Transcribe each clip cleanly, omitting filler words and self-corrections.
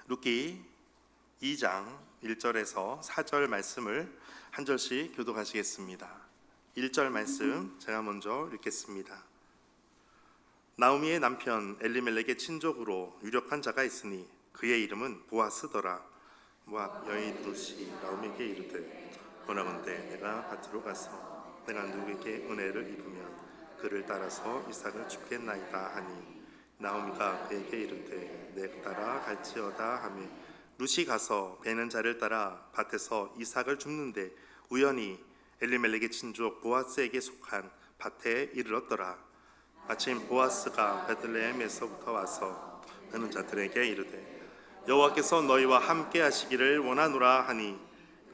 룻기 2장 1절에서 4절 말씀을 한 절씩 교독하시겠습니다. 1절 말씀 제가 먼저 읽겠습니다. 나오미의 남편 엘리멜렉의 친족으로 유력한 자가 있으니 그의 이름은 보아스더라. 모압 여인 룻이 나오미에게 이르되 원하건대 내가 밭으로 가서 내가 누구에게 은혜를 입으면 그를 따라서 이삭을 줍겠나이다 하니 나오미가 그에게 이르되 내 따라 갈지어다 하며 룻이 가서 베는 자를 따라 밭에서 이삭을 줍는데 우연히 엘리멜렉의 친족 보아스에게 속한 밭에 이르렀더라. 마침 보아스가 베들레헴에서부터 와서 베는 자들에게 이르되 여호와께서 너희와 함께 하시기를 원하노라 하니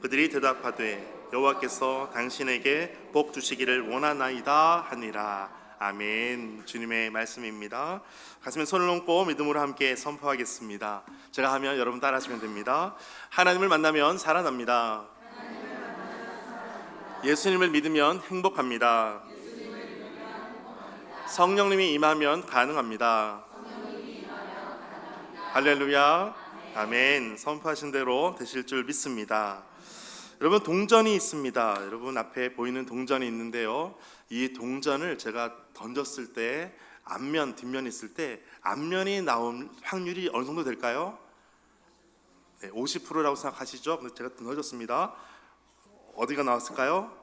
그들이 대답하되 여호와께서 당신에게 복 주시기를 원하나이다 하니라. 아멘. 주님의 말씀입니다. 가슴에 손을 얹고 믿음으로 함께 선포하겠습니다. 제가 하면 여러분 따라하시면 됩니다. 하나님을 만나면 살아납니다. 예수님을 믿으면 행복합니다. 성령님이 임하면 가능합니다. 할렐루야. 아멘. 선포하신 대로 되실 줄 믿습니다. 여러분, 동전이 있습니다. 여러분 앞에 보이는 동전이 있는데요, 이 동전을 제가 던졌을 때 앞면 뒷면이 있을 때 앞면이 나온 확률이 어느 정도 될까요? 네, 50%라고 생각하시죠? 근데 제가 던졌습니다. 어디가 나왔을까요?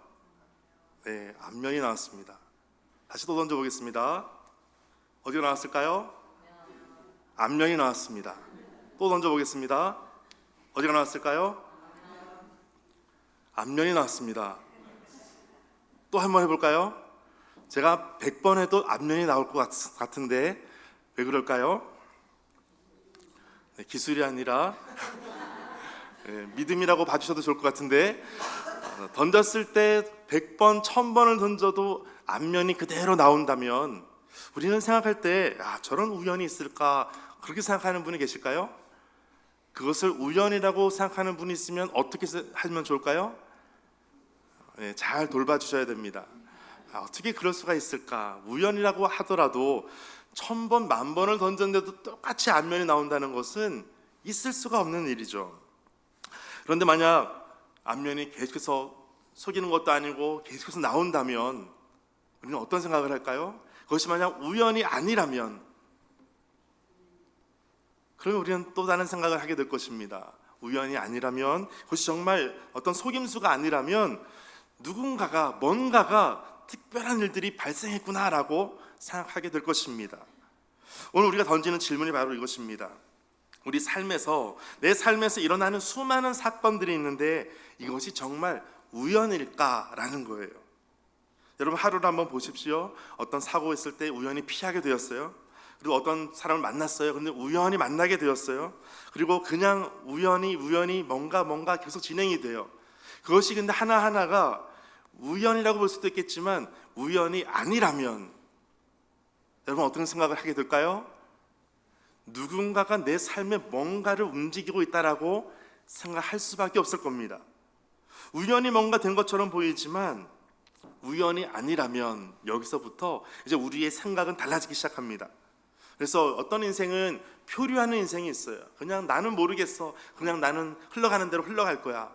네, 앞면이 나왔습니다. 다시 또 던져보겠습니다. 어디가 나왔을까요? 앞면이 나왔습니다. 또 던져보겠습니다. 어디가 나왔을까요? 앞면이 나왔습니다. 또 한번 해볼까요? 제가 100번 해도 앞면이 나올 것 같은데 왜 그럴까요? 네, 기술이 아니라 네, 믿음이라고 봐주셔도 좋을 것 같은데, 던졌을 때 100번, 1000번을 던져도 앞면이 그대로 나온다면 우리는 생각할 때 저런 우연이 있을까, 그렇게 생각하는 분이 계실까요? 그것을 우연이라고 생각하는 분이 있으면 어떻게 하면 좋을까요? 네, 잘 돌봐주셔야 됩니다. 어떻게 그럴 수가 있을까? 우연이라고 하더라도 1000번, 10,000번을 던졌는데도 똑같이 앞면이 나온다는 것은 있을 수가 없는 일이죠. 그런데 만약 앞면이 계속해서 속이는 것도 아니고 계속해서 나온다면 우리는 어떤 생각을 할까요? 그것이 만약 우연이 아니라면, 그러면 우리는 또 다른 생각을 하게 될 것입니다. 우연이 아니라면, 그것이 정말 어떤 속임수가 아니라면 누군가가, 뭔가가 특별한 일들이 발생했구나라고 생각하게 될 것입니다. 오늘 우리가 던지는 질문이 바로 이것입니다. 우리 삶에서, 내 삶에서 일어나는 수많은 사건들이 있는데 이것이 정말 우연일까라는 거예요. 여러분, 하루를 한번 보십시오. 어떤 사고 있을 때 우연히 피하게 되었어요. 그리고 어떤 사람을 만났어요. 근데 우연히 만나게 되었어요. 그리고 그냥 우연히 뭔가 계속 진행이 돼요. 그것이 근데 하나하나가 우연이라고 볼 수도 있겠지만 우연이 아니라면 여러분 어떤 생각을 하게 될까요? 누군가가 내 삶에 뭔가를 움직이고 있다라고 생각할 수밖에 없을 겁니다. 우연히 뭔가 된 것처럼 보이지만 우연이 아니라면 여기서부터 이제 우리의 생각은 달라지기 시작합니다. 그래서 어떤 인생은 표류하는 인생이 있어요. 그냥 나는 모르겠어. 그냥 나는 흘러가는 대로 흘러갈 거야.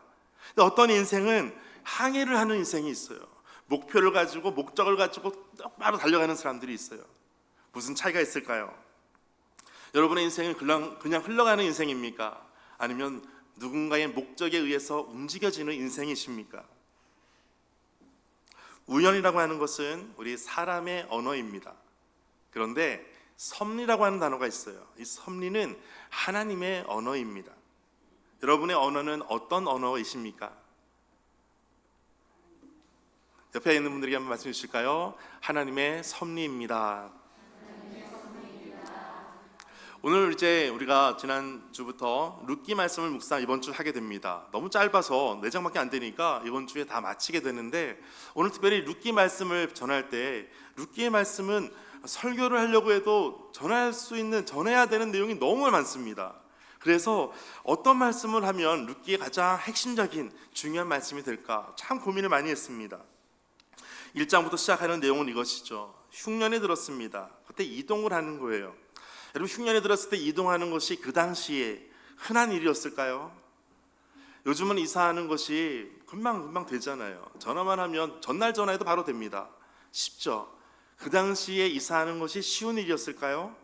근데 어떤 인생은 항해를 하는 인생이 있어요. 목표를 가지고, 목적을 가지고 똑바로 달려가는 사람들이 있어요. 무슨 차이가 있을까요? 여러분의 인생은 그냥 흘러가는 인생입니까? 아니면 누군가의 목적에 의해서 움직여지는 인생이십니까? 우연이라고 하는 것은 우리 사람의 언어입니다. 그런데 섭리라고 하는 단어가 있어요. 이 섭리는 하나님의 언어입니다. 여러분의 언어는 어떤 언어이십니까? 옆에 있는 분들에게 한번 말씀해 주실까요? 하나님의 섭리입니다. 오늘 이제 우리가 지난주부터 룻기 말씀을 묵상 이번 주 하게 됩니다. 너무 짧아서 4장밖에 안 되니까 이번 주에 다 마치게 되는데, 오늘 특별히 룻기 말씀을 전할 때, 룻기의 말씀은 설교를 하려고 해도 전해야 되는 내용이 너무 많습니다. 그래서 어떤 말씀을 하면 룻기의 가장 핵심적인 중요한 말씀이 될까 참 고민을 많이 했습니다. 1장부터 시작하는 내용은 이것이죠. 흉년이 들었습니다. 그때 이동을 하는 거예요. 여러분, 흉년이 들었을 때 이동하는 것이 그 당시에 흔한 일이었을까요? 요즘은 이사하는 것이 금방 되잖아요. 전화만 하면 전날 전화해도 바로 됩니다. 쉽죠? 그 당시에 이사하는 것이 쉬운 일이었을까요?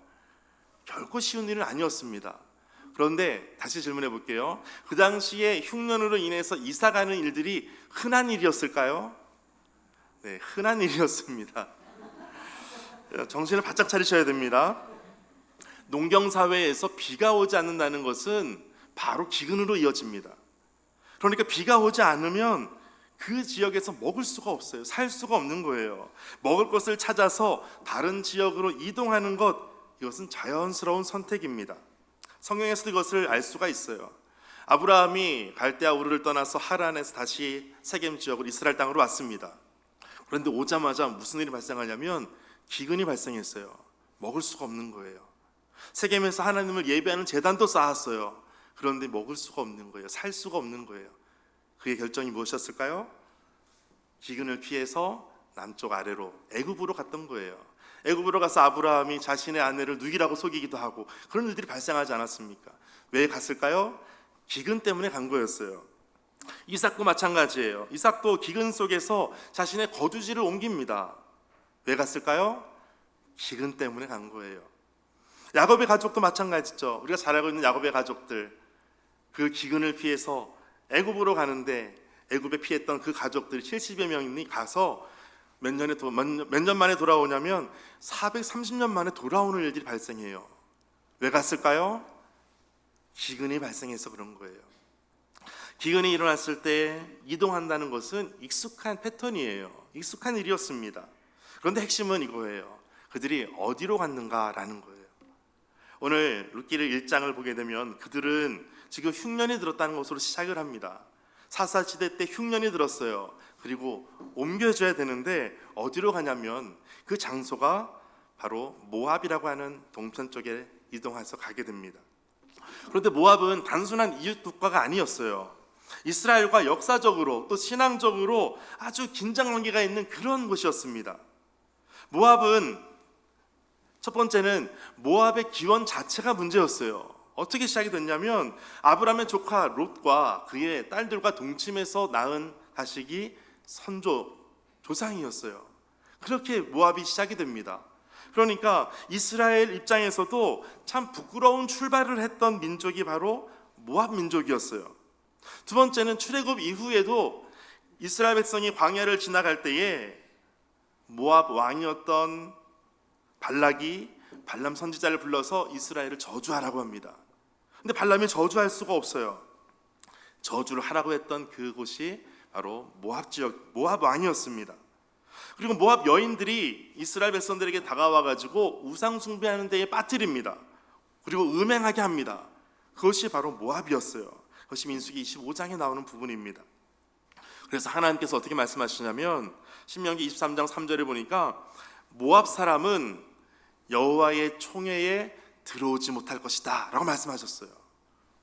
결코 쉬운 일은 아니었습니다. 그런데 다시 질문해 볼게요. 그 당시에 흉년으로 인해서 이사 가는 일들이 흔한 일이었을까요? 네, 흔한 일이었습니다. 정신을 바짝 차리셔야 됩니다. 농경 사회에서 비가 오지 않는다는 것은 바로 기근으로 이어집니다. 그러니까 비가 오지 않으면 그 지역에서 먹을 수가 없어요. 살 수가 없는 거예요. 먹을 것을 찾아서 다른 지역으로 이동하는 것, 이것은 자연스러운 선택입니다. 성경에서도 이것을 알 수가 있어요. 아브라함이 갈대아 우르를 떠나서 하란에서 다시 세겜 지역으로 이스라엘 땅으로 왔습니다. 그런데 오자마자 무슨 일이 발생하냐면 기근이 발생했어요. 먹을 수가 없는 거예요. 세겜에서 하나님을 예배하는 제단도 쌓았어요. 그런데 먹을 수가 없는 거예요. 살 수가 없는 거예요. 그의 결정이 무엇이었을까요? 기근을 피해서 남쪽 아래로 애굽으로 갔던 거예요. 애굽으로 가서 아브라함이 자신의 아내를 누이라고 속이기도 하고 그런 일들이 발생하지 않았습니까? 왜 갔을까요? 기근 때문에 간 거였어요. 이삭도 마찬가지예요. 이삭도 기근 속에서 자신의 거주지를 옮깁니다. 왜 갔을까요? 기근 때문에 간 거예요. 야곱의 가족도 마찬가지죠. 우리가 잘 알고 있는 야곱의 가족들, 그 기근을 피해서 애굽으로 가는데 애굽에 피했던 그 가족들이 70여 명이 가서 몇 년 만에 돌아오냐면 430년 만에 돌아오는 일들이 발생해요. 왜 갔을까요? 기근이 발생해서 그런 거예요. 기근이 일어났을 때 이동한다는 것은 익숙한 패턴이에요. 익숙한 일이었습니다. 그런데 핵심은 이거예요. 그들이 어디로 갔는가라는 거예요. 오늘 룻기를 1장을 보게 되면 그들은 지금 흉년이 들었다는 것으로 시작을 합니다. 사사시대 때 흉년이 들었어요. 그리고 옮겨져야 되는데 어디로 가냐면 그 장소가 바로 모압이라고 하는 동편 쪽에 이동해서 가게 됩니다. 그런데 모압은 단순한 이웃 국가가 아니었어요. 이스라엘과 역사적으로 또 신앙적으로 아주 긴장 관계가 있는 그런 곳이었습니다. 모압은 첫 번째는 모압의 기원 자체가 문제였어요. 어떻게 시작이 됐냐면 아브라함의 조카 롯과 그의 딸들과 동침해서 낳은 자식이 선조 조상이었어요. 그렇게 모압이 시작이 됩니다. 그러니까 이스라엘 입장에서도 참 부끄러운 출발을 했던 민족이 바로 모압 민족이었어요. 두 번째는 출애굽 이후에도 이스라엘 백성이 광야를 지나갈 때에 모압 왕이었던 발락이 발람 선지자를 불러서 이스라엘을 저주하라고 합니다. 근데 발람이 저주할 수가 없어요. 저주를 하라고 했던 그곳이 바로 모압 지역, 모압 왕이었습니다. 그리고 모압 여인들이 이스라엘 백성들에게 다가와 가지고 우상 숭배하는 데에 빠뜨립니다. 그리고 음행하게 합니다. 그것이 바로 모압이었어요. 그것이 민수기 25장에 나오는 부분입니다. 그래서 하나님께서 어떻게 말씀하시냐면 신명기 23장 3절에 보니까 모압 사람은 여호와의 총회에 들어오지 못할 것이다 라고 말씀하셨어요.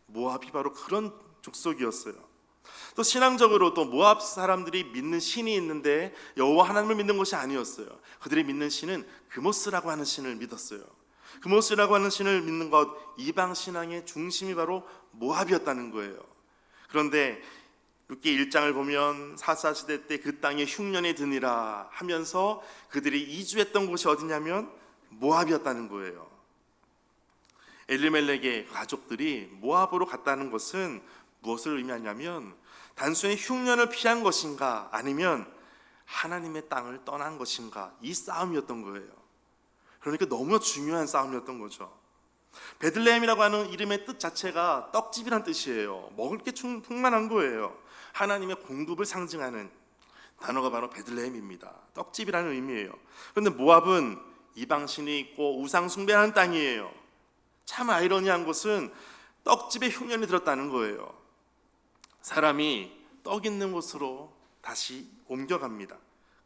모압이 바로 그런 족속이었어요. 또 신앙적으로 또 모압 사람들이 믿는 신이 있는데 여호와 하나님을 믿는 것이 아니었어요. 그들이 믿는 신은 그모스라고 하는 신을 믿었어요. 그모스라고 하는 신을 믿는 것, 이방 신앙의 중심이 바로 모압이었다는 거예요. 그런데 룻기 1장을 보면 사사시대 때 그 땅에 흉년이 드니라 하면서 그들이 이주했던 곳이 어디냐면 모압이었다는 거예요. 엘리멜렉의 가족들이 모압으로 갔다는 것은 무엇을 의미하냐면 단순히 흉년을 피한 것인가 아니면 하나님의 땅을 떠난 것인가, 이 싸움이었던 거예요. 그러니까 너무 중요한 싸움이었던 거죠. 베들레헴이라고 하는 이름의 뜻 자체가 떡집이란 뜻이에요. 먹을 게 풍만한 거예요. 하나님의 공급을 상징하는 단어가 바로 베들레헴입니다. 떡집이라는 의미예요. 그런데 모압은 이방신이 있고 우상 숭배하는 땅이에요. 참 아이러니한 것은 떡집에 흉년이 들었다는 거예요. 사람이 떡 있는 곳으로 다시 옮겨갑니다.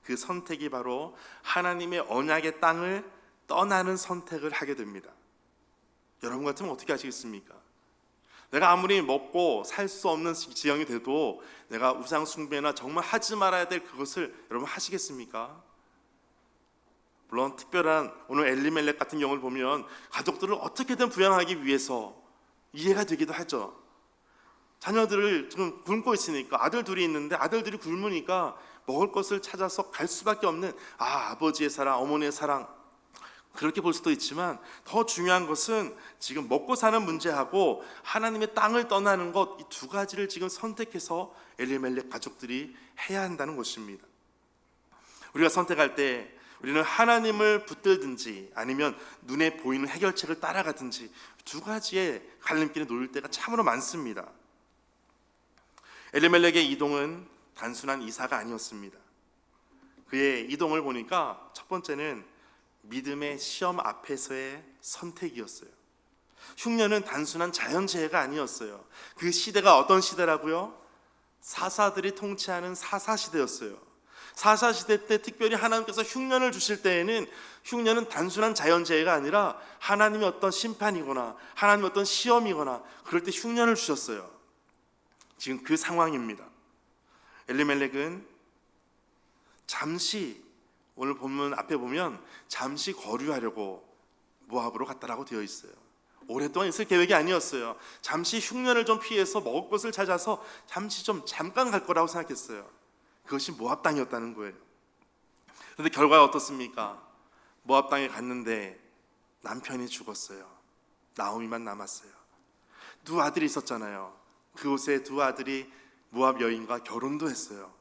그 선택이 바로 하나님의 언약의 땅을 떠나는 선택을 하게 됩니다. 여러분 같으면 어떻게 하시겠습니까? 내가 아무리 먹고 살 수 없는 지형이 돼도 내가 우상 숭배나 정말 하지 말아야 될 그것을 여러분 하시겠습니까? 물론 특별한 오늘 엘리멜렉 같은 경우를 보면 가족들을 어떻게든 부양하기 위해서 이해가 되기도 하죠. 자녀들을 지금 굶고 있으니까, 아들 둘이 있는데 아들들이 굶으니까 먹을 것을 찾아서 갈 수밖에 없는 아버지의 사랑, 어머니의 사랑, 그렇게 볼 수도 있지만 더 중요한 것은 지금 먹고 사는 문제하고 하나님의 땅을 떠나는 것, 이 두 가지를 지금 선택해서 엘리멜렉 가족들이 해야 한다는 것입니다. 우리가 선택할 때 우리는 하나님을 붙들든지 아니면 눈에 보이는 해결책을 따라가든지 두 가지의 갈림길에 놓일 때가 참으로 많습니다. 엘리멜렉의 이동은 단순한 이사가 아니었습니다. 그의 이동을 보니까 첫 번째는 믿음의 시험 앞에서의 선택이었어요. 흉년은 단순한 자연재해가 아니었어요. 그 시대가 어떤 시대라고요? 사사들이 통치하는 사사시대였어요. 사사시대 때 특별히 하나님께서 흉년을 주실 때에는 흉년은 단순한 자연재해가 아니라 하나님의 어떤 심판이거나 하나님의 어떤 시험이거나 그럴 때 흉년을 주셨어요. 지금 그 상황입니다. 엘리멜렉은 잠시, 오늘 본문 앞에 보면 잠시 거류하려고 모압으로 갔다라고 되어 있어요. 오랫동안 있을 계획이 아니었어요. 잠시 흉년을 좀 피해서 먹을 것을 찾아서 잠깐 갈 거라고 생각했어요. 그것이 모압 땅이었다는 거예요. 그런데 결과가 어떻습니까? 모압 땅에 갔는데 남편이 죽었어요. 나오미만 남았어요. 두 아들이 있었잖아요. 그곳에 두 아들이 모압 여인과 결혼도 했어요.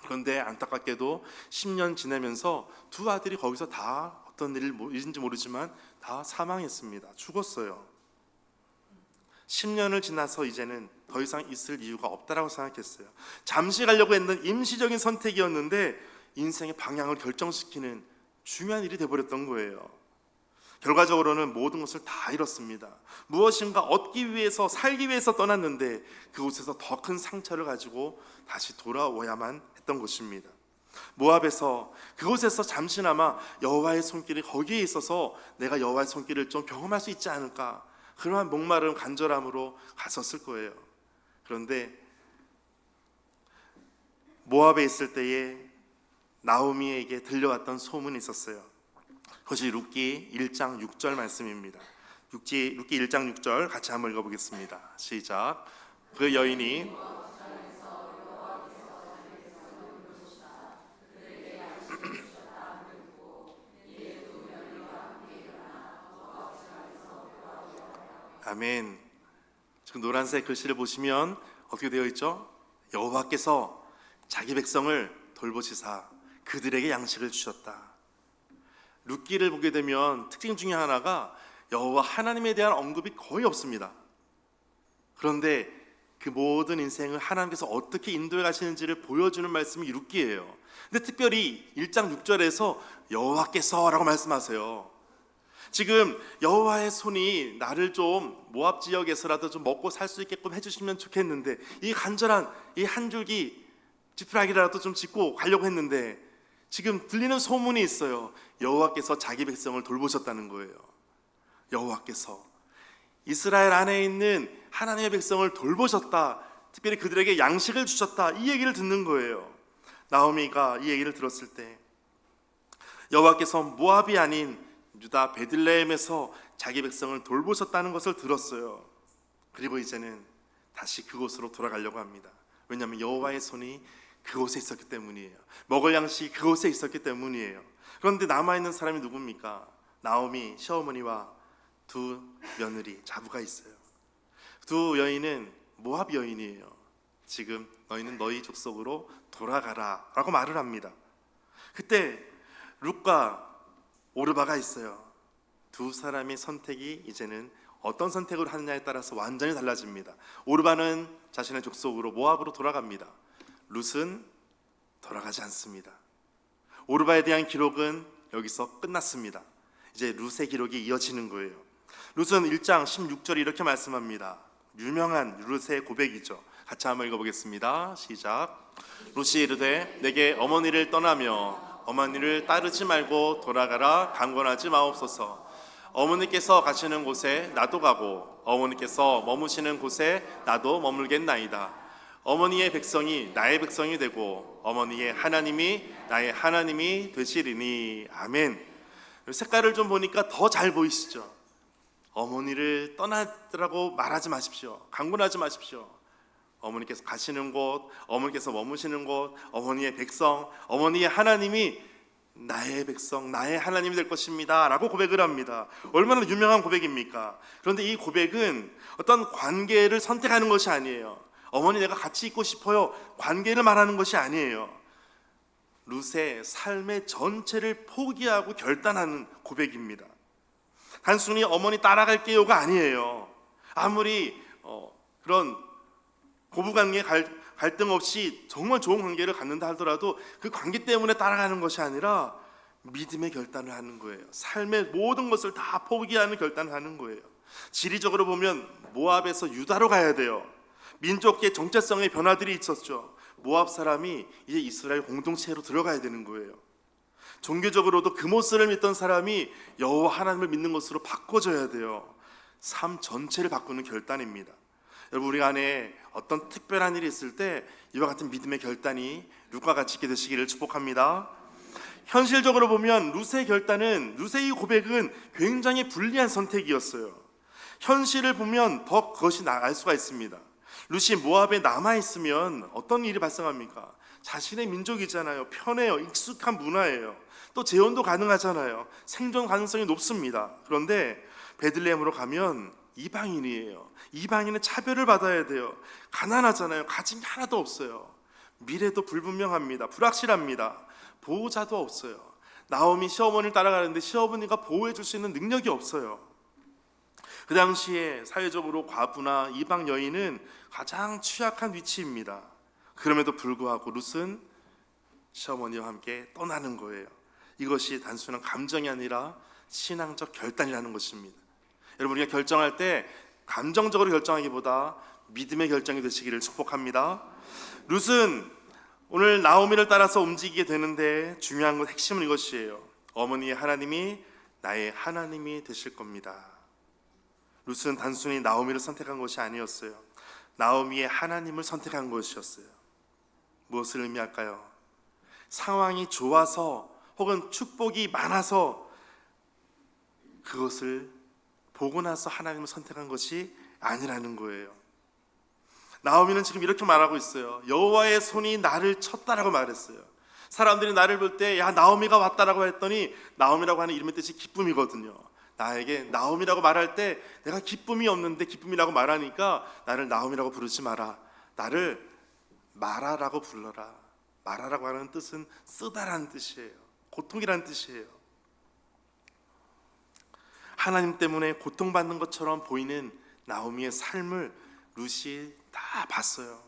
그런데 안타깝게도 10년 지나면서 두 아들이 거기서 다 어떤 일인지 모르지만 다 사망했습니다. 죽었어요. 10년을 지나서 이제는 더 이상 있을 이유가 없다라고 생각했어요. 잠시 가려고 했던 임시적인 선택이었는데 인생의 방향을 결정시키는 중요한 일이 되어버렸던 거예요. 결과적으로는 모든 것을 다 잃었습니다. 무엇인가 얻기 위해서, 살기 위해서 떠났는데 그곳에서 더 큰 상처를 가지고 다시 돌아오야만 했던 것입니다. 모압에서, 그곳에서 잠시나마 여호와의 손길이 거기에 있어서 내가 여호와의 손길을 좀 경험할 수 있지 않을까, 그러한 목마름, 간절함으로 갔었을 거예요. 그런데 모압에 있을 때에 나오미에게 들려왔던 소문이 있었어요. 그것이 룻기 1장 6절 말씀입니다. 룻기 1장 6절 같이 한번 읽어보겠습니다. 시작. 그 여인이 아멘. 지금 노란색 글씨를 보시면 어떻게 되어 있죠? 여호와께서 자기 백성을 돌보시사 그들에게 양식을 주셨다. 룻기를 보게 되면 특징 중에 하나가 여호와 하나님에 대한 언급이 거의 없습니다. 그런데 그 모든 인생을 하나님께서 어떻게 인도해 가시는지를 보여주는 말씀이 룻기예요. 근데 특별히 1장 6절에서 여호와께서라고 말씀하세요. 지금 여호와의 손이 나를 좀 모압 지역에서라도 좀 먹고 살 수 있게끔 해주시면 좋겠는데, 이 간절한 이 한 줄기 지푸라기라도 좀 짚고 가려고 했는데 지금 들리는 소문이 있어요. 여호와께서 자기 백성을 돌보셨다는 거예요. 여호와께서 이스라엘 안에 있는 하나님의 백성을 돌보셨다, 특별히 그들에게 양식을 주셨다, 이 얘기를 듣는 거예요. 나오미가 이 얘기를 들었을 때 여호와께서 모압이 아닌 유다 베들레헴에서 자기 백성을 돌보셨다는 것을 들었어요. 그리고 이제는 다시 그곳으로 돌아가려고 합니다. 왜냐하면 여호와의 손이 그곳에 있었기 때문이에요. 먹을 양식이 그곳에 있었기 때문이에요. 그런데 남아있는 사람이 누굽니까? 나오미 시어머니와 두 며느리, 자부가 있어요. 두 여인은 모압 여인이에요. 지금 너희는 너희 족속으로 돌아가라 라고 말을 합니다. 그때 룻과 오르바가 있어요. 두 사람의 선택이 이제는 어떤 선택을 하느냐에 따라서 완전히 달라집니다. 오르바는 자신의 족속으로 모압으로 돌아갑니다. 룻은 돌아가지 않습니다. 오르바에 대한 기록은 여기서 끝났습니다. 이제 룻의 기록이 이어지는 거예요. 룻은 1장 16절에 이렇게 말씀합니다. 유명한 룻의 고백이죠. 같이 한번 읽어보겠습니다. 시작. 룻이 이르되 내게 어머니를 떠나며 어머니를 따르지 말고 돌아가라 강권하지 마옵소서. 어머니께서 가시는 곳에 나도 가고 어머니께서 머무시는 곳에 나도 머물겠나이다. 어머니의 백성이 나의 백성이 되고 어머니의 하나님이 나의 하나님이 되시리니. 아멘. 색깔을 좀 보니까 더 잘 보이시죠? 어머니를 떠나더라고 말하지 마십시오. 강권하지 마십시오. 어머니께서 가시는 곳, 어머니께서 머무시는 곳, 어머니의 백성, 어머니의 하나님이 나의 백성, 나의 하나님이 될 것입니다 라고 고백을 합니다. 얼마나 유명한 고백입니까? 그런데 이 고백은 어떤 관계를 선택하는 것이 아니에요. 어머니 내가 같이 있고 싶어요, 관계를 말하는 것이 아니에요. 룻의 삶의 전체를 포기하고 결단하는 고백입니다. 단순히 어머니 따라갈게요가 아니에요. 아무리 그런 고부관계 갈등 없이 정말 좋은 관계를 갖는다 하더라도 그 관계 때문에 따라가는 것이 아니라 믿음의 결단을 하는 거예요. 삶의 모든 것을 다 포기하는 결단을 하는 거예요. 지리적으로 보면 모압에서 유다로 가야 돼요. 민족의 정체성의 변화들이 있었죠. 모압 사람이 이제 이스라엘 공동체로 들어가야 되는 거예요. 종교적으로도 그모스를 믿던 사람이 여호와 하나님을 믿는 것으로 바꿔줘야 돼요. 삶 전체를 바꾸는 결단입니다. 여러분, 우리 안에 어떤 특별한 일이 있을 때 이와 같은 믿음의 결단이 룻과 같이 있게 되시기를 축복합니다. 현실적으로 보면 룻의 결단은, 룻의 이 고백은 굉장히 불리한 선택이었어요. 현실을 보면 더 그것이 알 수가 있습니다. 룻이 모압에 남아있으면 어떤 일이 발생합니까? 자신의 민족이잖아요. 편해요. 익숙한 문화예요. 또 재혼도 가능하잖아요. 생존 가능성이 높습니다. 그런데 베들레헴으로 가면 이방인이에요. 이방인은 차별을 받아야 돼요. 가난하잖아요. 가진 게 하나도 없어요. 미래도 불분명합니다. 불확실합니다. 보호자도 없어요. 나오미 시어머니를 따라가는데 시어머니가 보호해 줄 수 있는 능력이 없어요. 그 당시에 사회적으로 과부나 이방 여인은 가장 취약한 위치입니다. 그럼에도 불구하고 룻은 시어머니와 함께 떠나는 거예요. 이것이 단순한 감정이 아니라 신앙적 결단이라는 것입니다. 여러분, 우리가 결정할 때 감정적으로 결정하기보다 믿음의 결정이 되시기를 축복합니다. 룻은 오늘 나오미를 따라서 움직이게 되는데 중요한 건, 핵심은 이것이에요. 어머니의 하나님이 나의 하나님이 되실 겁니다. 룻은 단순히 나오미를 선택한 것이 아니었어요. 나오미의 하나님을 선택한 것이었어요. 무엇을 의미할까요? 상황이 좋아서 혹은 축복이 많아서 그것을 보고 나서 하나님을 선택한 것이 아니라는 거예요. 나오미는 지금 이렇게 말하고 있어요. 여호와의 손이 나를 쳤다라고 말했어요. 사람들이 나를 볼 때 야, 나오미가 왔다라고 했더니, 나오미라고 하는 이름의 뜻이 기쁨이거든요. 나에게 나오미라고 말할 때 내가 기쁨이 없는데 기쁨이라고 말하니까 나를 나오미라고 부르지 마라, 나를 마라라고 불러라. 마라라고 하는 뜻은 쓰다라는 뜻이에요. 고통이라는 뜻이에요. 하나님 때문에 고통받는 것처럼 보이는 나오미의 삶을 룻이 다 봤어요.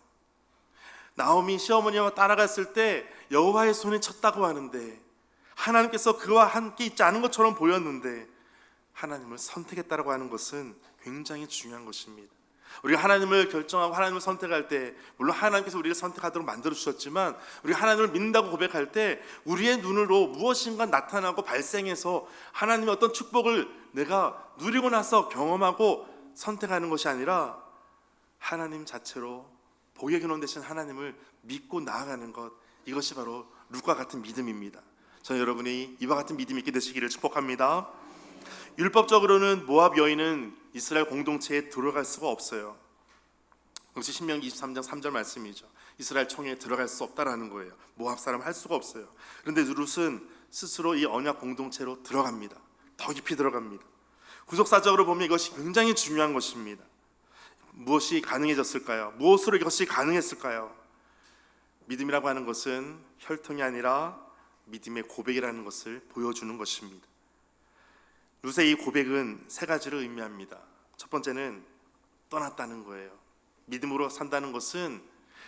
나오미 시어머니와 따라갔을 때 여호와의 손이 쳤다고 하는데, 하나님께서 그와 함께 있지 않은 것처럼 보였는데 하나님을 선택했다고 하는 것은 굉장히 중요한 것입니다. 우리가 하나님을 결정하고 하나님을 선택할 때, 물론 하나님께서 우리를 선택하도록 만들어 주셨지만, 우리가 하나님을 믿는다고 고백할 때 우리의 눈으로 무엇인가 나타나고 발생해서 하나님의 어떤 축복을 내가 누리고 나서 경험하고 선택하는 것이 아니라 하나님 자체로 복의 근원 되신 하나님을 믿고 나아가는 것, 이것이 바로 룻과 같은 믿음입니다. 저는 여러분이 이와 같은 믿음이 있게 되시기를 축복합니다. 율법적으로는 모압 여인은 이스라엘 공동체에 들어갈 수가 없어요. 역시 신명기 23장 3절 말씀이죠. 이스라엘 총회에 들어갈 수 없다라는 거예요. 모압 사람 할 수가 없어요. 그런데 룻은 스스로 이 언약 공동체로 들어갑니다. 더 깊이 들어갑니다. 구속사적으로 보면 이것이 굉장히 중요한 것입니다. 무엇이 가능해졌을까요? 무엇으로 이것이 가능했을까요? 믿음이라고 하는 것은 혈통이 아니라 믿음의 고백이라는 것을 보여주는 것입니다. 룻의 이 고백은 세 가지를 의미합니다. 첫 번째는 떠났다는 거예요. 믿음으로 산다는 것은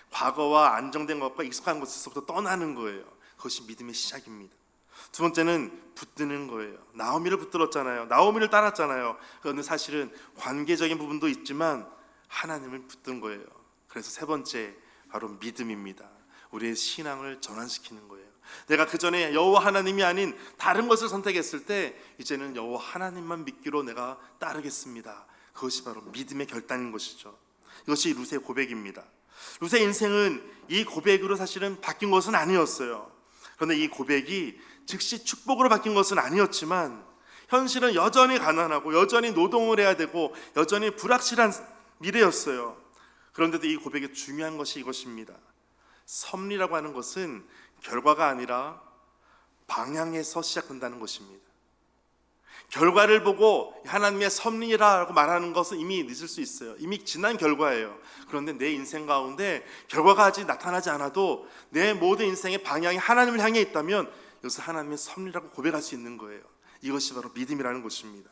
과거와 안정된 것과 익숙한 것에서부터 떠나는 거예요. 그것이 믿음의 시작입니다. 두 번째는 붙드는 거예요. 나오미를 붙들었잖아요. 나오미를 따랐잖아요. 그런데 사실은 관계적인 부분도 있지만 하나님을 붙든 거예요. 그래서 세 번째, 바로 믿음입니다. 우리의 신앙을 전환시키는 거예요. 내가 그 전에 여호와 하나님이 아닌 다른 것을 선택했을 때 이제는 여호와 하나님만 믿기로 내가 따르겠습니다. 그것이 바로 믿음의 결단인 것이죠. 이것이 룻의 고백입니다. 룻의 인생은 이 고백으로 사실은 바뀐 것은 아니었어요. 그런데 이 고백이 즉시 축복으로 바뀐 것은 아니었지만 현실은 여전히 가난하고 여전히 노동을 해야 되고 여전히 불확실한 미래였어요. 그런데도 이 고백의 중요한 것이 이것입니다. 섭리라고 하는 것은 결과가 아니라 방향에서 시작된다는 것입니다. 결과를 보고 하나님의 섭리라고 말하는 것은 이미 늦을 수 있어요. 이미 지난 결과예요. 그런데 내 인생 가운데 결과가 아직 나타나지 않아도 내 모든 인생의 방향이 하나님을 향해 있다면 이것을 하나님의 섭리라고 고백할 수 있는 거예요. 이것이 바로 믿음이라는 것입니다.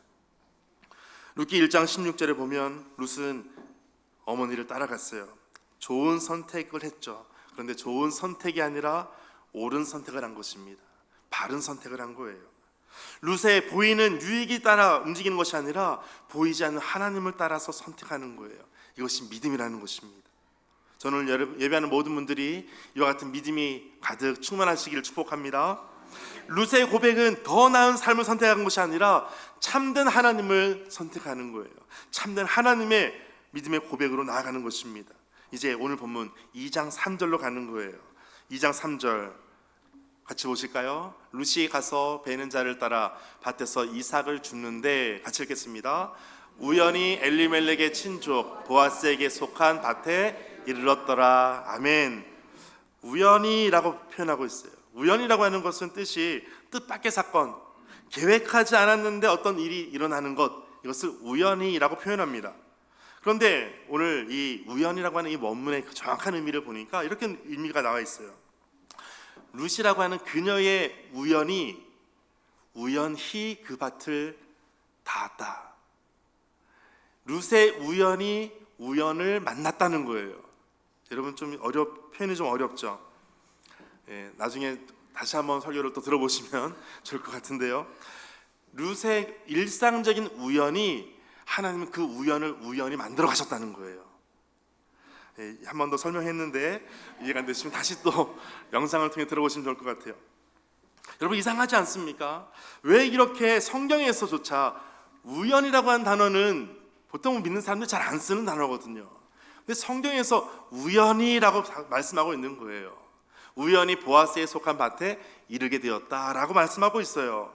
룻기 1장 16절에 보면 룻은 어머니를 따라갔어요. 좋은 선택을 했죠. 그런데 좋은 선택이 아니라 옳은 선택을 한 것입니다. 바른 선택을 한 거예요. 룻의 보이는 유익이 따라 움직이는 것이 아니라 보이지 않는 하나님을 따라서 선택하는 거예요. 이것이 믿음이라는 것입니다. 저는 예배하는 모든 분들이 이와 같은 믿음이 가득 충만하시기를 축복합니다. 룻의 고백은 더 나은 삶을 선택한 것이 아니라 참된 하나님을 선택하는 거예요. 참된 하나님의 믿음의 고백으로 나아가는 것입니다. 이제 오늘 본문 2장 3절로 가는 거예요. 2장 3절 같이 보실까요? 룻이 가서 베는 자를 따라 밭에서 이삭을 줍는데 같이 읽겠습니다. 우연히 엘리멜렉의 친족 보아스에게 속한 밭에 이르렀더라. 아멘. 우연히라고 표현하고 있어요. 우연이라고 하는 것은 뜻이 뜻밖의 사건, 계획하지 않았는데 어떤 일이 일어나는 것, 이것을 우연히라고 표현합니다. 그런데 오늘 이 우연이라고 하는 이 원문의 그 정확한 의미를 보니까 이렇게 의미가 나와 있어요. 룻이라고 하는 그녀의 우연히 그 밭을 닿았다. 룻의 우연이 우연을 만났다는 거예요. 여러분 좀 표현이 좀 어렵죠? 나중에 다시 한번 설교를 또 들어보시면 좋을 것 같은데요. 룻의 일상적인 우연이 하나님은 그 우연을 우연히 만들어 가셨다는 거예요. 한 번 더 설명했는데 이해가 안 되시면 다시 또 영상을 통해 들어보시면 좋을 것 같아요. 여러분 이상하지 않습니까? 왜 이렇게 성경에서조차 우연이라고 하는 단어는 보통 믿는 사람들이 잘 안 쓰는 단어거든요. 근데 성경에서 우연이라고 말씀하고 있는 거예요. 우연히 보아스에 속한 밭에 이르게 되었다라고 말씀하고 있어요.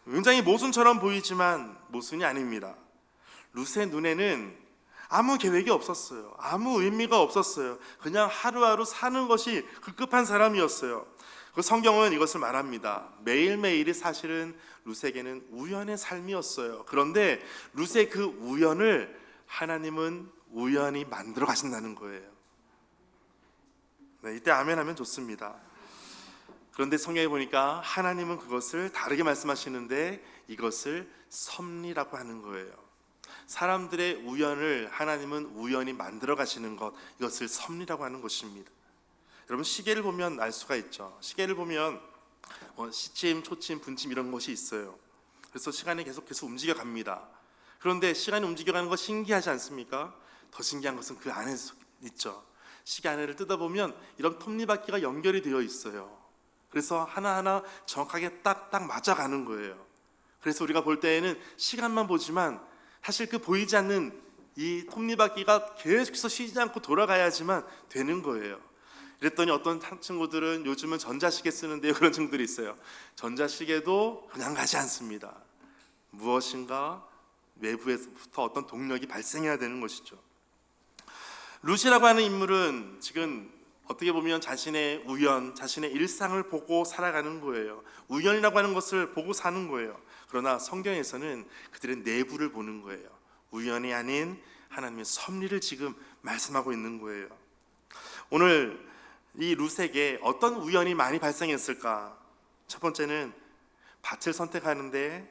굉장히 모순처럼 보이지만 모순이 아닙니다. 룻의 눈에는 아무 계획이 없었어요. 아무 의미가 없었어요. 그냥 하루하루 사는 것이 급급한 사람이었어요. 그 성경은 이것을 말합니다. 매일매일이 사실은 룻에게는 우연의 삶이었어요. 그런데 룻의 그 우연을 하나님은 우연히 만들어 가신다는 거예요. 이때 아멘 하면 좋습니다. 그런데 성경에 보니까 하나님은 그것을 다르게 말씀하시는데 이것을 섭리라고 하는 거예요. 사람들의 우연을 하나님은 우연히 만들어 가시는 것, 이것을 섭리라고 하는 것입니다. 여러분 시계를 보면 알 수가 있죠. 시계를 보면 시침, 초침, 분침 이런 것이 있어요. 그래서 시간이 계속해서 움직여 갑니다. 그런데 시간이 움직여가는 거 신기하지 않습니까? 더 신기한 것은 그 안에 있죠. 시계 안에를 뜯어보면 이런 톱니바퀴가 연결이 되어 있어요. 그래서 하나하나 정확하게 딱딱 맞아가는 거예요. 그래서 우리가 볼 때에는 시간만 보지만 사실 그 보이지 않는 이 톱니바퀴가 계속해서 쉬지 않고 돌아가야지만 되는 거예요. 그랬더니 어떤 친구들은 요즘은 전자시계 쓰는데요, 그런 친구들이 있어요. 전자시계도 그냥 가지 않습니다. 무엇인가 외부에서부터 어떤 동력이 발생해야 되는 것이죠. 룻이라고 하는 인물은 지금 어떻게 보면 자신의 우연, 자신의 일상을 보고 살아가는 거예요. 우연이라고 하는 것을 보고 사는 거예요. 그러나 성경에서는 그들의 내부를 보는 거예요. 우연이 아닌 하나님의 섭리를 지금 말씀하고 있는 거예요. 오늘 이 룻에게 어떤 우연이 많이 발생했을까? 첫 번째는 밭을 선택하는데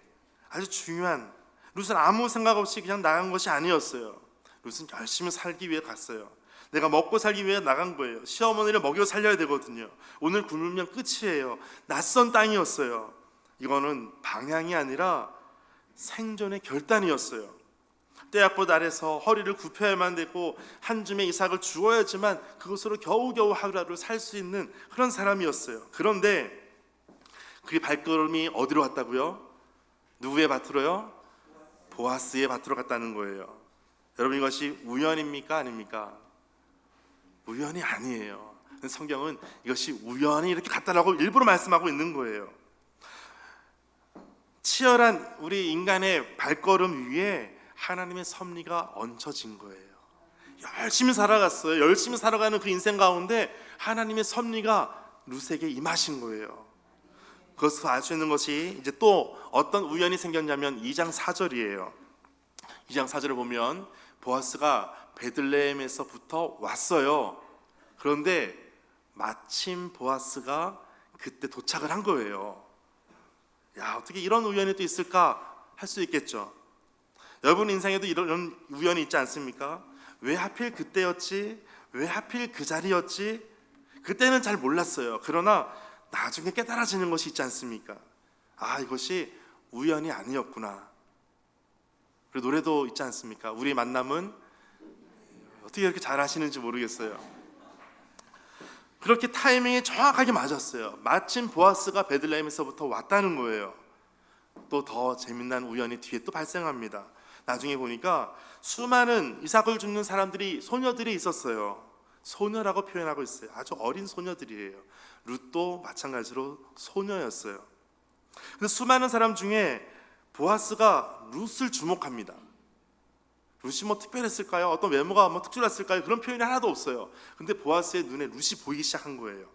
아주 중요한, 룻은 아무 생각 없이 그냥 나간 것이 아니었어요. 룻은 열심히 살기 위해 갔어요. 내가 먹고 살기 위해 나간 거예요. 시어머니를 먹여 살려야 되거든요. 오늘 굶으면 끝이에요. 낯선 땅이었어요. 이거는 방향이 아니라 생존의 결단이었어요. 떼약볕 아래서 허리를 굽혀야만 되고 한 줌의 이삭을 주어야지만 그것으로 겨우겨우 하루하루 살 수 있는 그런 사람이었어요. 그런데 그의 발걸음이 어디로 갔다고요? 누구의 밭으로요? 보아스의 밭으로 갔다는 거예요. 여러분 이것이 우연입니까? 아닙니까? 우연이 아니에요. 성경은 이것이 우연히 이렇게 갔다라고 일부러 말씀하고 있는 거예요. 치열한 우리 인간의 발걸음 위에 하나님의 섭리가 얹혀진 거예요. 열심히 살아갔어요. 열심히 살아가는 그 인생 가운데 하나님의 섭리가 룻에게 임하신 거예요. 그것을 알 수 있는 것이 이제 또 어떤 우연이 생겼냐면 2장 4절이에요. 2장 4절을 보면 보아스가 베들레헴에서부터 왔어요. 그런데 마침 보아스가 그때 도착을 한 거예요. 야, 어떻게 이런 우연이 또 있을까 할 수 있겠죠. 여러분 인생에도 이런 우연이 있지 않습니까? 왜 하필 그때였지? 왜 하필 그 자리였지? 그때는 잘 몰랐어요. 그러나 나중에 깨달아지는 것이 있지 않습니까? 아, 이것이 우연이 아니었구나. 그리고 노래도 있지 않습니까? 우리 만남은 어떻게 이렇게 잘 하시는지 모르겠어요. 그렇게 타이밍이 정확하게 맞았어요. 마침 보아스가 베들레헴에서부터 왔다는 거예요. 또 더 재미난 우연이 뒤에 또 발생합니다. 나중에 보니까 수많은 이삭을 줍는 사람들이 소녀들이 있었어요. 소녀라고 표현하고 있어요. 아주 어린 소녀들이에요. 룻도 마찬가지로 소녀였어요. 근데 수많은 사람 중에 보아스가 룻을 주목합니다. 룻이 뭐 특별했을까요? 어떤 외모가 뭐 특출했을까요? 그런 표현이 하나도 없어요. 근데 보아스의 눈에 룻이 보이기 시작한 거예요.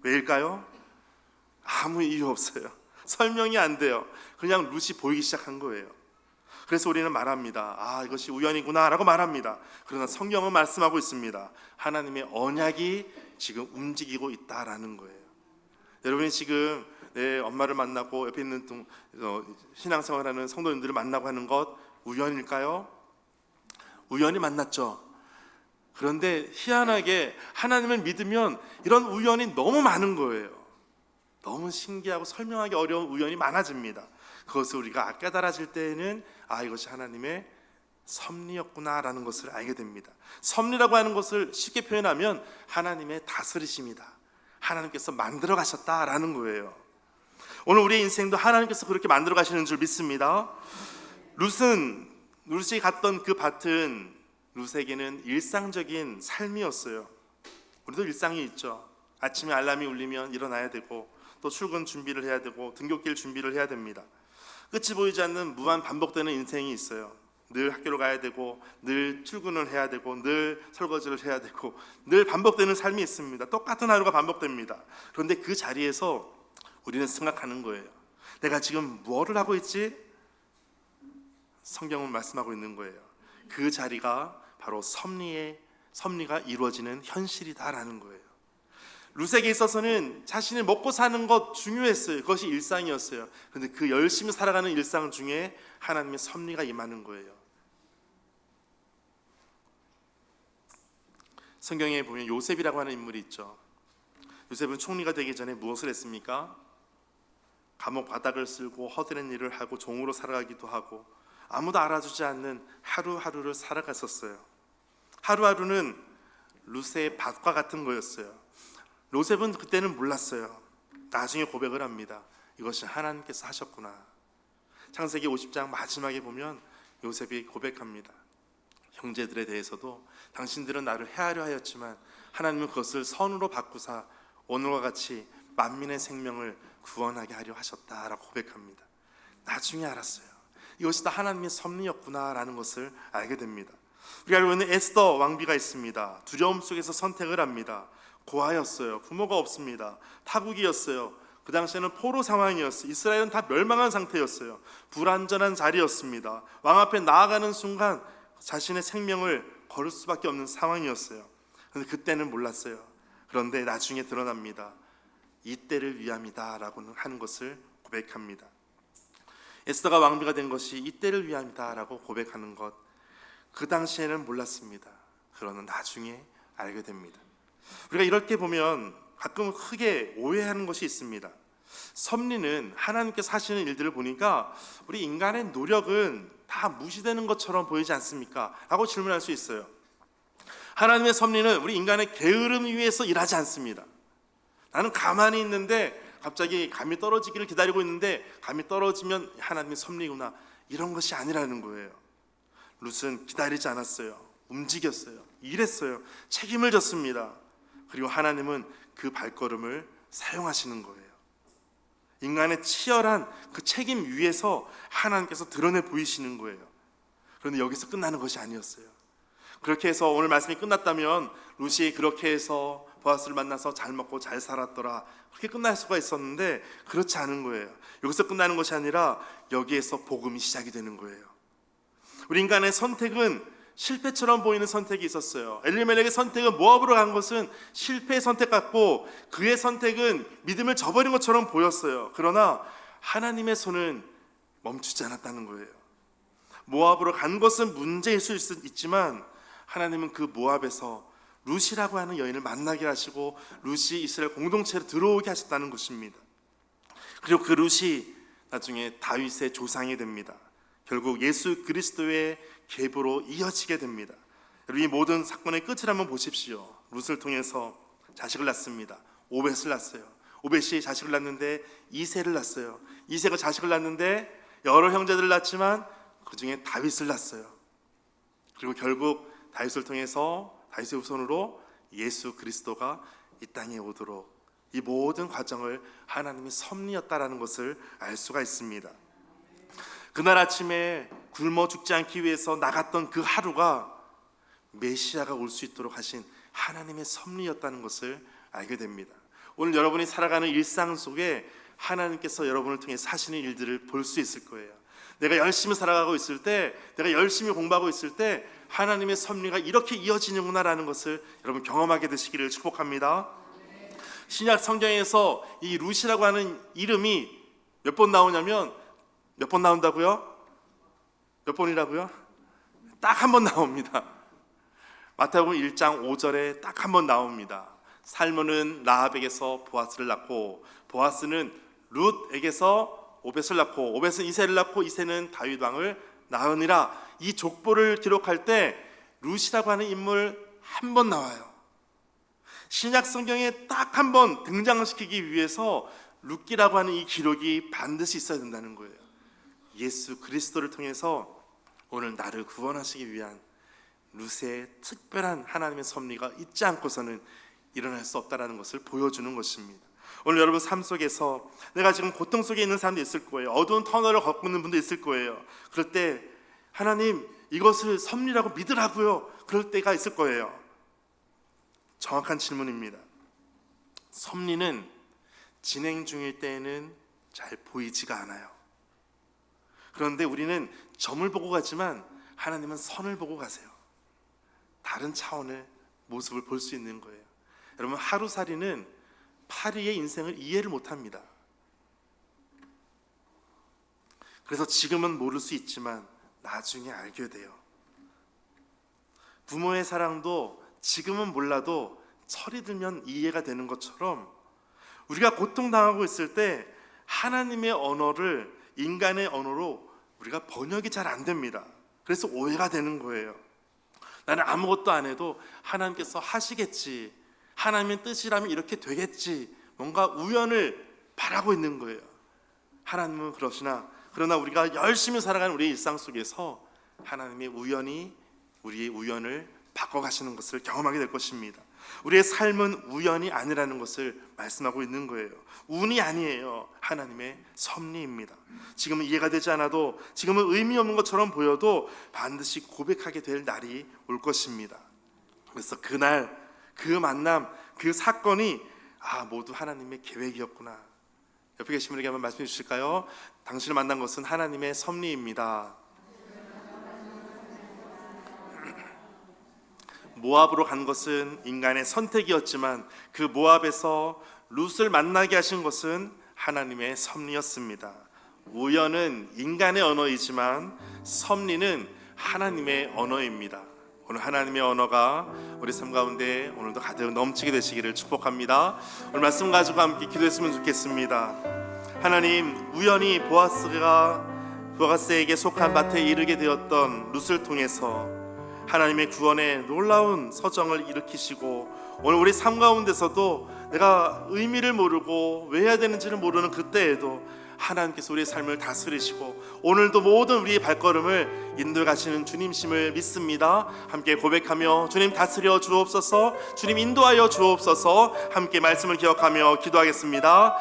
왜일까요? 아무 이유 없어요. 설명이 안 돼요. 그냥 룻이 보이기 시작한 거예요. 그래서 우리는 말합니다. 아, 이것이 우연이구나 라고 말합니다. 그러나 성경은 말씀하고 있습니다. 하나님의 언약이 지금 움직이고 있다라는 거예요. 여러분이 지금 내 엄마를 만나고 옆에 있는 신앙생활하는 성도님들을 만나고 하는 것 우연일까요? 우연히 만났죠. 그런데 희한하게 하나님을 믿으면 이런 우연이 너무 많은 거예요. 너무 신기하고 설명하기 어려운 우연이 많아집니다. 그것을 우리가 깨달아질 때에는 아, 이것이 하나님의 섭리였구나라는 것을 알게 됩니다. 섭리라고 하는 것을 쉽게 표현하면 하나님의 다스리심이다. 하나님께서 만들어 가셨다라는 거예요. 오늘 우리의 인생도 하나님께서 그렇게 만들어 가시는 줄 믿습니다. 룻이 갔던 그 밭은 룻에게는 일상적인 삶이었어요. 우리도 일상이 있죠. 아침에 알람이 울리면 일어나야 되고 또 출근 준비를 해야 되고 등굣길 준비를 해야 됩니다. 끝이 보이지 않는 무한 반복되는 인생이 있어요. 늘 학교를 가야 되고 늘 출근을 해야 되고 늘 설거지를 해야 되고 늘 반복되는 삶이 있습니다. 똑같은 하루가 반복됩니다. 그런데 그 자리에서 우리는 생각하는 거예요. 내가 지금 뭐를 하고 있지? 성경은 말씀하고 있는 거예요. 그 자리가 바로 섭리가 이루어지는 현실이다라는 거예요. 룻에게 있어서는 자신이 먹고 사는 것 중요했어요. 그것이 일상이었어요. 그런데 그 열심히 살아가는 일상 중에 하나님의 섭리가 임하는 거예요. 성경에 보면 요셉이라고 하는 인물이 있죠. 요셉은 총리가 되기 전에 무엇을 했습니까? 감옥 바닥을 쓸고 허드렛 일을 하고 종으로 살아가기도 하고 아무도 알아주지 않는 하루하루를 살아갔었어요. 하루하루는 룻의 밭과 같은 거였어요. 요셉은 그때는 몰랐어요. 나중에 고백을 합니다. 이것이 하나님께서 하셨구나. 창세기 50장 마지막에 보면 요셉이 고백합니다. 형제들에 대해서도 당신들은 나를 해하려 하였지만 하나님은 그것을 선으로 바꾸사 오늘과 같이 만민의 생명을 구원하게 하려 하셨다라고 고백합니다. 나중에 알았어요. 이것이 다 하나님의 섭리였구나라는 것을 알게 됩니다. 우리가 알고 있는 에스더 왕비가 있습니다. 두려움 속에서 선택을 합니다. 고아였어요. 부모가 없습니다. 타국이었어요. 그 당시에는 포로 상황이었어요. 이스라엘은 다 멸망한 상태였어요. 불안전한 자리였습니다. 왕 앞에 나아가는 순간 자신의 생명을 걸을 수밖에 없는 상황이었어요. 그런데 그때는 몰랐어요. 그런데 나중에 드러납니다. 이때를 위함이다 라고 하는 것을 고백합니다. 에스더가 왕비가 된 것이 이때를 위함이다 라고 고백하는 것, 그 당시에는 몰랐습니다. 그러나 나중에 알게 됩니다. 우리가 이렇게 보면 가끔 크게 오해하는 것이 있습니다. 섭리는 하나님께서 하시는 일들을 보니까 우리 인간의 노력은 다 무시되는 것처럼 보이지 않습니까? 라고 질문할 수 있어요. 하나님의 섭리는 우리 인간의 게으름 위에서 일하지 않습니다. 나는 가만히 있는데 갑자기 감이 떨어지기를 기다리고 있는데 감이 떨어지면 하나님의 섭리구나, 이런 것이 아니라는 거예요. 룻은 기다리지 않았어요. 움직였어요. 일했어요. 책임을 졌습니다. 그리고 하나님은 그 발걸음을 사용하시는 거예요. 인간의 치열한 그 책임 위에서 하나님께서 드러내 보이시는 거예요. 그런데 여기서 끝나는 것이 아니었어요. 그렇게 해서 오늘 말씀이 끝났다면 루시 그렇게 해서 보아스를 만나서 잘 먹고 잘 살았더라, 그렇게 끝날 수가 있었는데 그렇지 않은 거예요. 여기서 끝나는 것이 아니라 여기에서 복음이 시작이 되는 거예요. 우리 인간의 선택은 실패처럼 보이는 선택이 있었어요. 엘리멜렉의 선택은 모압으로 간 것은 실패의 선택 같고 그의 선택은 믿음을 저버린 것처럼 보였어요. 그러나 하나님의 손은 멈추지 않았다는 거예요. 모압으로 간 것은 문제일 수 있지만 하나님은 그 모압에서 룻이라고 하는 여인을 만나게 하시고 룻이 이스라엘 공동체로 들어오게 하셨다는 것입니다. 그리고 그 룻이 나중에 다윗의 조상이 됩니다. 결국 예수 그리스도의 계보로 이어지게 됩니다. 여러분, 이 모든 사건의 끝을 한번 보십시오. 룻을 통해서 자식을 낳습니다. 오벳을 낳았어요. 오벳이 자식을 낳는데 이새를 낳았어요. 이새가 자식을 낳는데 여러 형제들을 낳았지만 그 중에 다윗을 낳았어요. 그리고 결국 다윗을 통해서 다윗의 후손으로 예수 그리스도가 이 땅에 오도록 이 모든 과정을 하나님의 섭리였다라는 것을 알 수가 있습니다. 그날 아침에 굶어 죽지 않기 위해서 나갔던 그 하루가 메시아가 올 수 있도록 하신 하나님의 섭리였다는 것을 알게 됩니다. 오늘 여러분이 살아가는 일상 속에 하나님께서 여러분을 통해 하시는 일들을 볼 수 있을 거예요. 내가 열심히 살아가고 있을 때, 내가 열심히 공부하고 있을 때 하나님의 섭리가 이렇게 이어지는구나라는 것을 여러분 경험하게 되시기를 축복합니다. 신약 성경에서 이 룻이라고 하는 이름이 몇 번 나오냐면, 몇 번 나온다고요? 몇 번이라고요? 딱 한 번 나옵니다. 마태복음 1장 5절에 딱 한 번 나옵니다. 살몬은 라합에게서 보아스를 낳고 보아스는 룻에게서 오벳을 낳고 오벳은 이새를 낳고 이새는 다윗 왕을 낳으니라. 이 족보를 기록할 때 룻이라고 하는 인물 한 번 나와요. 신약 성경에 딱 한 번 등장시키기 위해서 룻기라고 하는 이 기록이 반드시 있어야 된다는 거예요. 예수 그리스도를 통해서 오늘 나를 구원하시기 위한 룻의 특별한 하나님의 섭리가 잊지 않고서는 일어날 수 없다는 것을 보여주는 것입니다. 오늘 여러분 삶 속에서 내가 지금 고통 속에 있는 사람도 있을 거예요. 어두운 터널을 걷고 있는 분도 있을 거예요. 그럴 때 하나님 이것을 섭리라고 믿으라고요, 그럴 때가 있을 거예요. 정확한 질문입니다. 섭리는 진행 중일 때에는 잘 보이지가 않아요. 그런데 우리는 점을 보고 가지만 하나님은 선을 보고 가세요. 다른 차원의 모습을 볼 수 있는 거예요. 여러분, 하루살이는 파리의 인생을 이해를 못합니다. 그래서 지금은 모를 수 있지만 나중에 알게 돼요. 부모의 사랑도 지금은 몰라도 철이 들면 이해가 되는 것처럼 우리가 고통당하고 있을 때 하나님의 언어를 인간의 언어로 우리가 번역이 잘 안 됩니다. 그래서 오해가 되는 거예요. 나는 아무것도 안 해도 하나님께서 하시겠지, 하나님의 뜻이라면 이렇게 되겠지, 뭔가 우연을 바라고 있는 거예요. 하나님은 그러나 우리가 열심히 살아가는 우리의 일상 속에서 하나님의 우연히 우리의 우연을 바꿔가시는 것을 경험하게 될 것입니다. 우리의 삶은 우연이 아니라는 것을 말씀하고 있는 거예요. 운이 아니에요. 하나님의 섭리입니다. 지금은 이해가 되지 않아도, 지금은 의미 없는 것처럼 보여도 반드시 고백하게 될 날이 올 것입니다. 그래서 그날, 그 만남, 그 사건이 모두 하나님의 계획이었구나. 옆에 계신 분에게 한번 말씀해 주실까요? 당신을 만난 것은 하나님의 섭리입니다. 모압으로 간 것은 인간의 선택이었지만 그 모압에서 룻을 만나게 하신 것은 하나님의 섭리였습니다. 우연은 인간의 언어이지만 섭리는 하나님의 언어입니다. 오늘 하나님의 언어가 우리 삶 가운데 오늘도 가득 넘치게 되시기를 축복합니다. 오늘 말씀 가지고 함께 기도했으면 좋겠습니다. 하나님, 우연히 보아스에게 속한 밭에 이르게 되었던 룻을 통해서 하나님의 구원의 놀라운 서정을 일으키시고, 오늘 우리 삶 가운데서도 내가 의미를 모르고 왜 해야 되는지를 모르는 그때에도 하나님께서 우리의 삶을 다스리시고 오늘도 모든 우리의 발걸음을 인도해 가시는 주님심을 믿습니다. 함께 고백하며 주님 다스려 주옵소서, 주님 인도하여 주옵소서, 함께 말씀을 기억하며 기도하겠습니다.